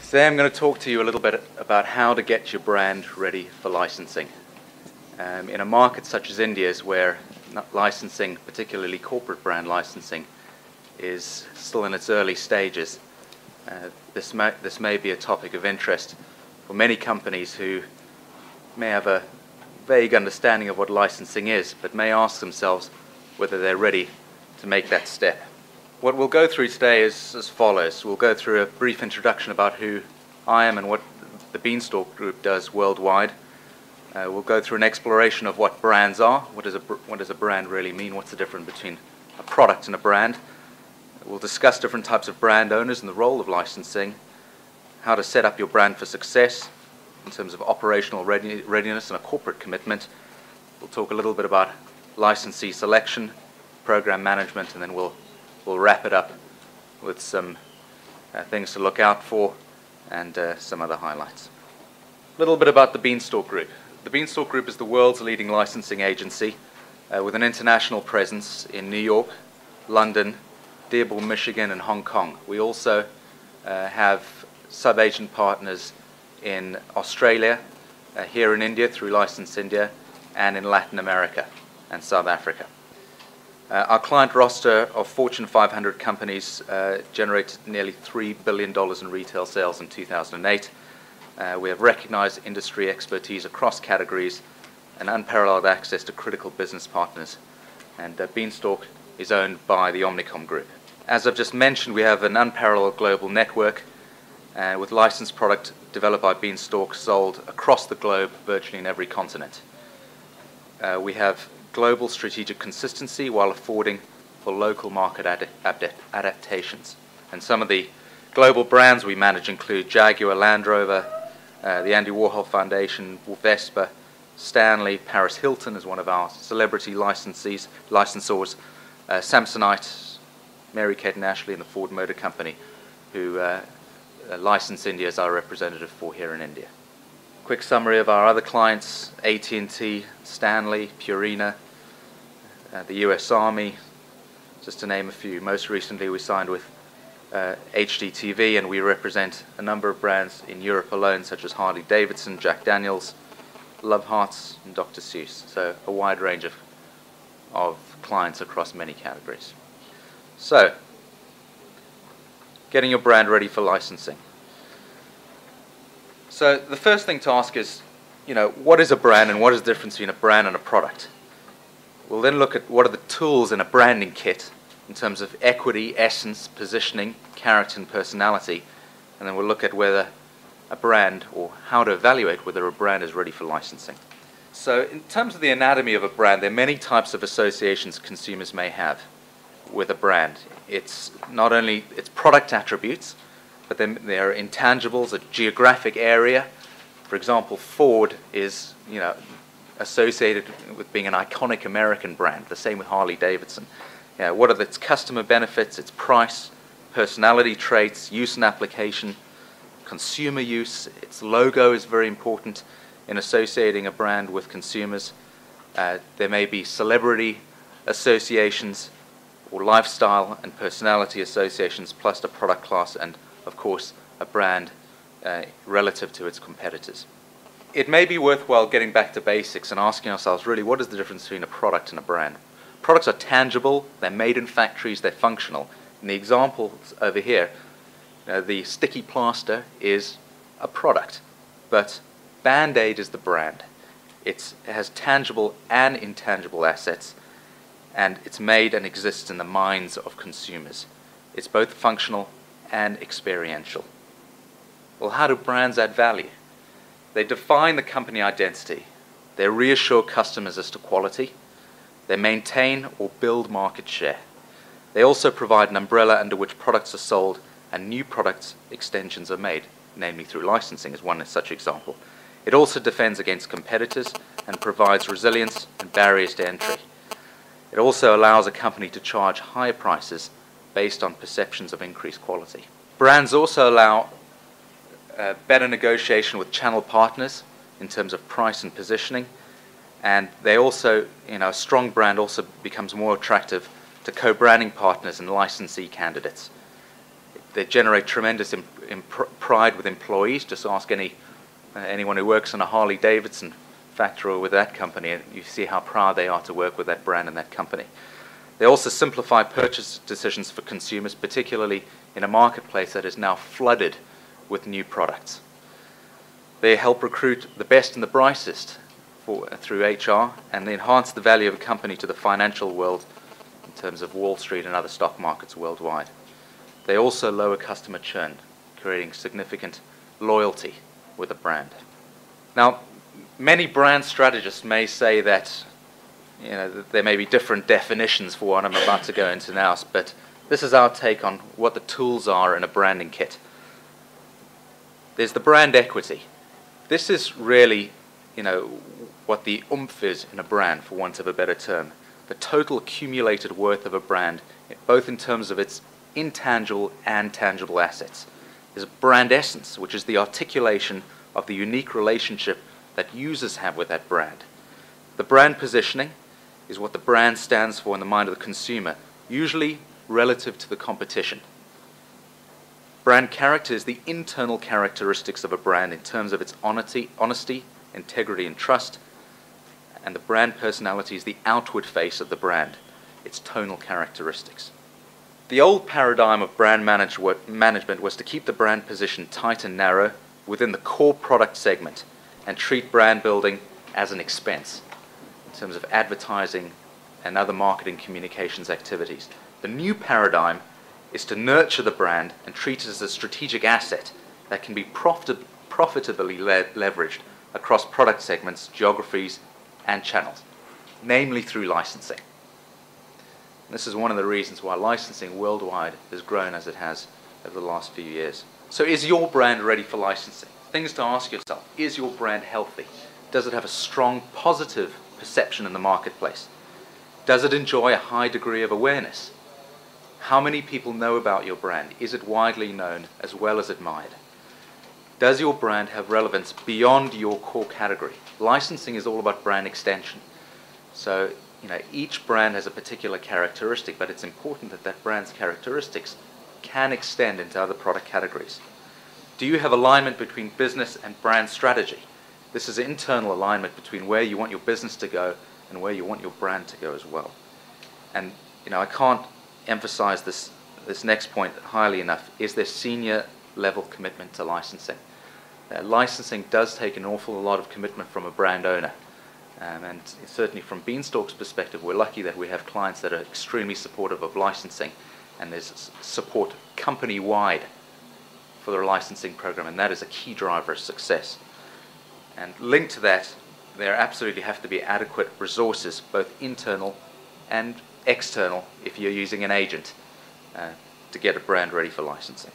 Today I'm going to talk to you a little bit about how to get your brand ready for licensing. In a market such as India's, where licensing, particularly corporate brand licensing, is still in its early stages, this may be a topic of interest for many companies who may have a vague understanding of what licensing is, but may ask themselves whether they're ready to make that step. What we'll go through today is as follows. We'll go through a brief introduction about who I am and what the Beanstalk Group does worldwide. We'll go through an exploration of what brands are. What does a brand really mean? What's the difference between a product and a brand? We'll discuss different types of brand owners and the role of licensing, how to set up your brand for success in terms of operational readiness and a corporate commitment. We'll talk a little bit about licensee selection, program management, and then we'll wrap it up with some things to look out for and some other highlights. A little bit about the Beanstalk Group. The Beanstalk Group is the world's leading licensing agency with an international presence in New York, London, Dearborn, Michigan, and Hong Kong. We also have sub-agent partners in Australia, here in India through License India, and in Latin America and South Africa. Our client roster of Fortune 500 companies generated nearly $3 billion in retail sales in 2008. We have recognized industry expertise across categories and unparalleled access to critical business partners. And Beanstalk is owned by the Omnicom Group. As I've just mentioned, we have an unparalleled global network with licensed product developed by Beanstalk sold across the globe, virtually in every continent. We have global strategic consistency while affording for local market adaptations. And some of the global brands we manage include Jaguar, Land Rover, the Andy Warhol Foundation, Vespa, Stanley, Paris Hilton is one of our celebrity licensors, Samsonite, Mary-Kate and Ashley, and the Ford Motor Company, who License India is our representative for here in India. Quick summary of our other clients: AT&T, Stanley, Purina, the US Army, just to name a few. Most recently we signed with HDTV, and we represent a number of brands in Europe alone, such as Harley Davidson, Jack Daniels, Love Hearts, and Dr. Seuss. So a wide range of clients across many categories. So, getting your brand ready for licensing. So the first thing to ask is, what is a brand and what is the difference between a brand and a product? We'll then look at what are the tools in a branding kit in terms of equity, essence, positioning, character, and personality. And then we'll look at whether a brand, or how to evaluate whether a brand is ready for licensing. So in terms of the anatomy of a brand, there are many types of associations consumers may have with a brand. It's not only its product attributes, but then there are intangibles, a geographic area. For example, Ford is associated with being an iconic American brand. The same with Harley Davidson. What are its customer benefits, its price, personality traits, use and application, consumer use. Its logo is very important in associating a brand with consumers. There may be celebrity associations or lifestyle and personality associations, plus the product class and, of course, a brand relative to its competitors. It may be worthwhile getting back to basics and asking ourselves, really, what is the difference between a product and a brand? Products are tangible, they're made in factories, they're functional. In the examples over here, the sticky plaster is a product, but Band-Aid is the brand. It has tangible and intangible assets, and it's made and exists in the minds of consumers. It's both functional and experiential. Well, how do brands add value? They define the company identity. They reassure customers as to quality. They maintain or build market share. They also provide an umbrella under which products are sold and new products extensions are made, namely through licensing is one such example. It also defends against competitors and provides resilience and barriers to entry. It also allows a company to charge higher prices based on perceptions of increased quality. Brands also allow better negotiation with channel partners in terms of price and positioning, and they also, a strong brand also becomes more attractive to co-branding partners and licensee candidates. They generate tremendous pride with employees. Just ask anyone who works in a Harley Davidson factory or with that company, and you see how proud they are to work with that brand and that company. They also simplify purchase decisions for consumers, particularly in a marketplace that is now flooded with new products. They help recruit the best and the brightest through HR, and they enhance the value of a company to the financial world in terms of Wall Street and other stock markets worldwide. They also lower customer churn, creating significant loyalty with a brand. Now, many brand strategists may say that there may be different definitions for what I'm about to go into now, but this is our take on what the tools are in a branding kit. There's the brand equity. This is really, what the oomph is in a brand, for want of a better term. The total accumulated worth of a brand, both in terms of its intangible and tangible assets. There's brand essence, which is the articulation of the unique relationship that users have with that brand. The brand positioning is what the brand stands for in the mind of the consumer, usually relative to the competition. Brand character is the internal characteristics of a brand in terms of its honesty, integrity, and trust. And the brand personality is the outward face of the brand, its tonal characteristics. The old paradigm of brand management was to keep the brand position tight and narrow within the core product segment and treat brand building as an expense in terms of advertising and other marketing communications activities. The new paradigm is to nurture the brand and treat it as a strategic asset that can be profitably leveraged across product segments, geographies, and channels, namely through licensing. This is one of the reasons why licensing worldwide has grown as it has over the last few years. So is your brand ready for licensing? Things to ask yourself: is your brand healthy? Does it have a strong positive perception in the marketplace? Does it enjoy a high degree of awareness? How many people know about your brand? Is it widely known as well as admired? Does your brand have relevance beyond your core category? Licensing is all about brand extension. So, each brand has a particular characteristic, but it's important that that brand's characteristics can extend into other product categories. Do you have alignment between business and brand strategy? This is internal alignment between where you want your business to go and where you want your brand to go as well. And, I can't emphasize this next point highly enough. Is there senior level commitment to licensing? Licensing does take an awful lot of commitment from a brand owner. And certainly from Beanstalk's perspective, we're lucky that we have clients that are extremely supportive of licensing, and there's support company-wide for their licensing program, and that is a key driver of success. And linked to that, there absolutely have to be adequate resources, both internal and external, if you're using an agent, to get a brand ready for licensing.